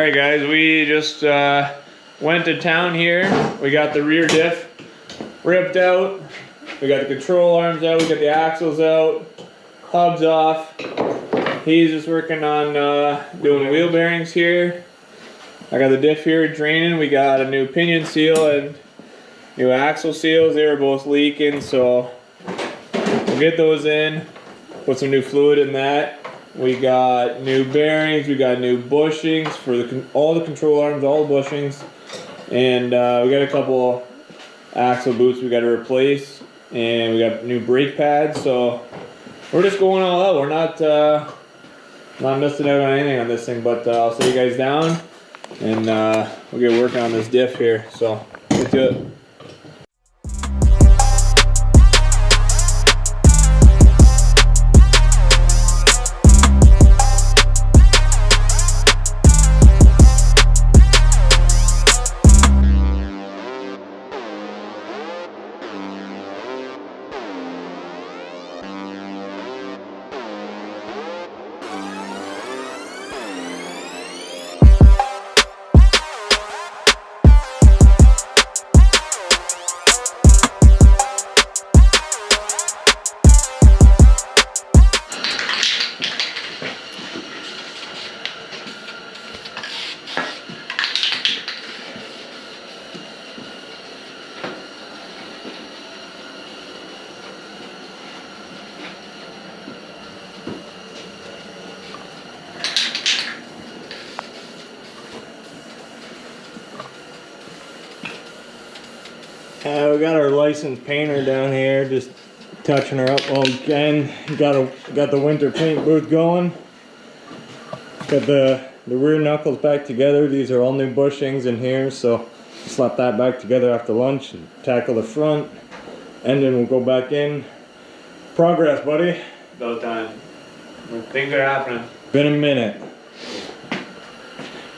Alright guys, we just went to town here. We got the rear diff ripped out. We got the control arms out. We got the axles out. Hubs off. He's just working on doing wheel bearings here. I got the diff here draining. We got a new pinion seal and new axle seals. They were both leaking, so we'll get those in. Put some new fluid in that. We got new bearings. We got new bushings for all the control arms, all the bushings, and we got a couple axle boots we got to replace, and we got new brake pads. So we're just going all out. We're not missing out on anything on this thing, but I'll set you guys down and we'll get working on this diff here. So get to it. We got our licensed painter down here, just touching her up while we can. Got the winter paint booth going. Got the rear knuckles back together. These are all new bushings in here, so slap that back together after lunch and tackle the front. And then we'll go back in. Progress, buddy. About time. Things are happening. Been a minute.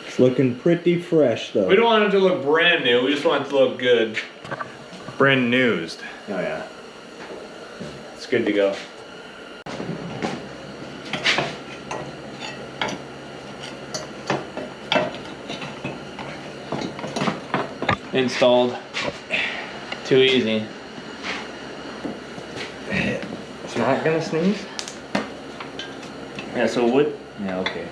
It's looking pretty fresh though. We don't want it to look brand new. We just want it to look good. Brand newsed. Oh yeah. It's good to go. Installed. Too easy. It's not gonna sneeze? Yeah, so wood. Yeah, okay.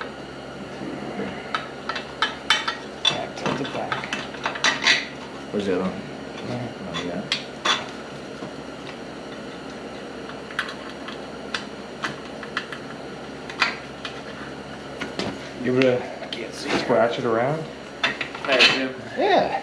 Back to the back. Where's the other one? Oh, yeah. Give it a scratch it around. Thanks, Jim. Yeah.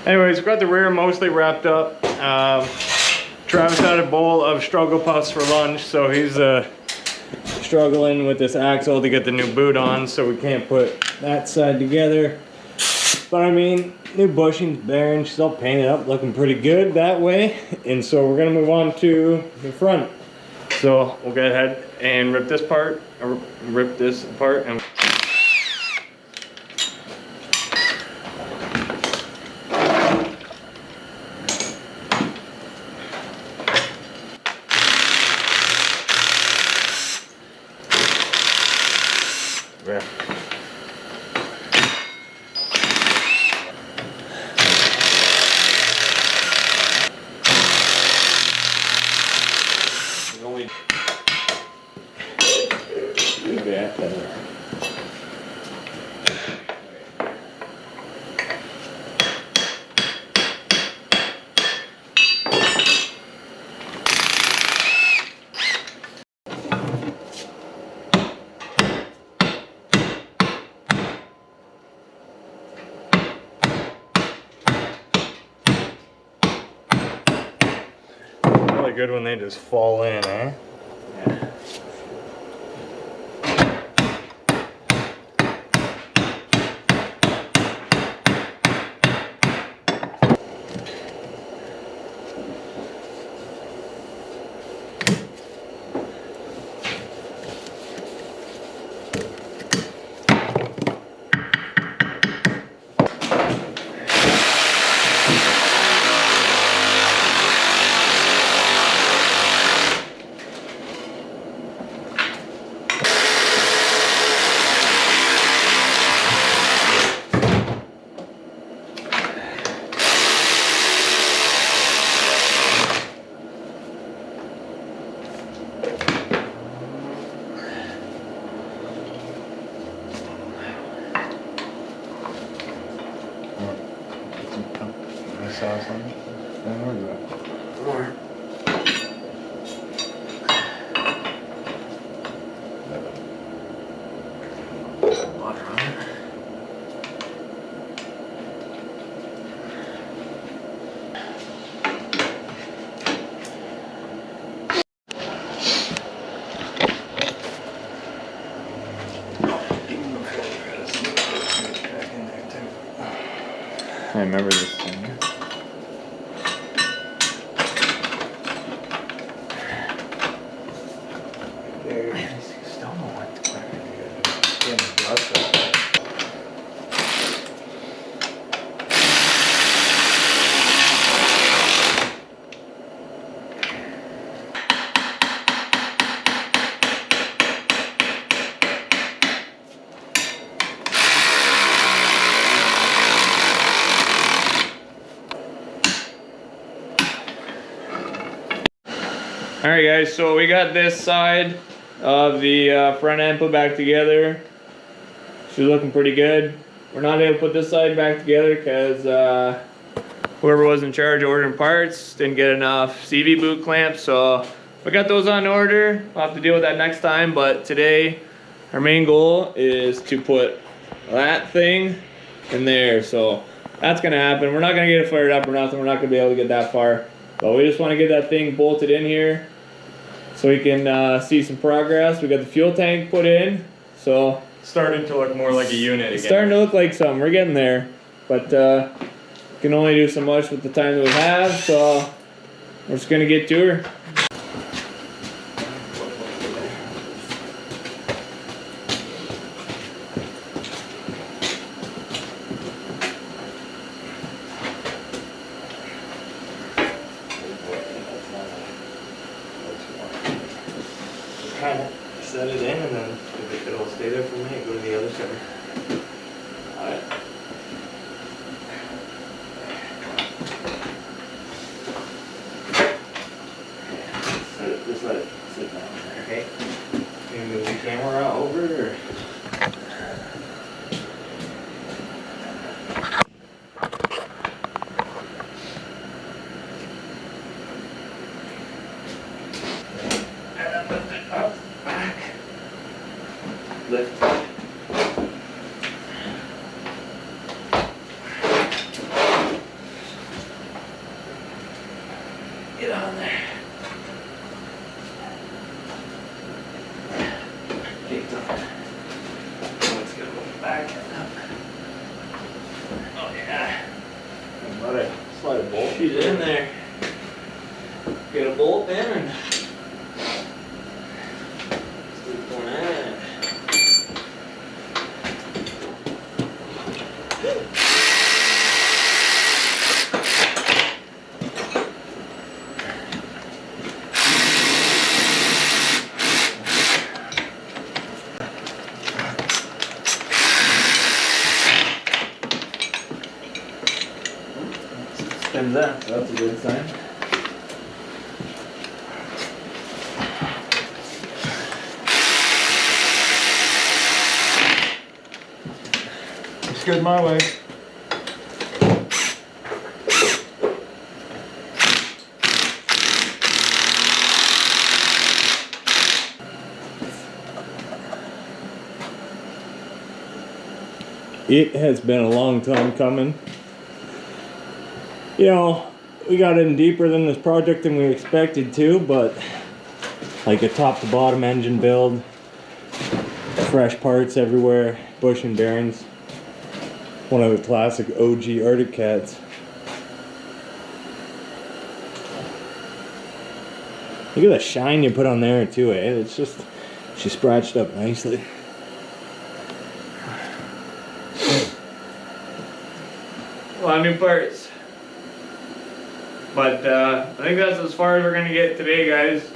Anyways, got the rear mostly wrapped up. Travis had a bowl of struggle puffs for lunch, so he's struggling with this axle to get the new boot on, so we can't put that side together. But I mean, new bushings, bearings, still painted up, looking pretty good that way. And so we're gonna move on to the front. So we'll go ahead and rip this apart, and rip. Really good when they just fall in, eh? Yeah. Sauce on it. Water on it. I remember this thing. Alright guys, so we got this side of the front end put back together. She's looking pretty good. We're not able to put this side back together because whoever was in charge of ordering parts didn't get enough CV boot clamps, so we got those on order. We'll have to deal with that next time, but today our main goal is to put that thing in there, so that's gonna happen. We're not gonna get it fired up or nothing. We're not gonna be able to get that far, but we just want to get that thing bolted in here so we can see some progress. We got the fuel tank put in, so Starting to look more like a unit it's again. starting to look like something. We're getting there, but can only do so much with the time that we have, so we're just gonna get to her. Kind of set it in, and then if it'll stay there for a minute, go to the other side. Alright. slide a bolt she's in there. Get a bolt in and sleep on that. Spins that, so that's a good sign. It's good my way. It has been a long time coming. You know, we got in deeper than this project than we expected to, but like a top to bottom engine build, fresh parts everywhere, bush and bearings. One of the classic OG Arctic Cats. Look at the shine you put on there too, eh? It's just, she scratched up nicely. A lot of new parts. But I think that's as far as we're going to get today, guys.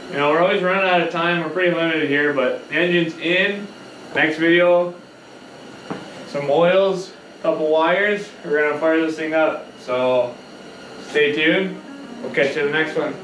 You know, we're always running out of time. We're pretty limited here, but the engine's in. Next video, some oils, a couple wires. We're going to fire this thing up. So stay tuned. We'll catch you in the next one.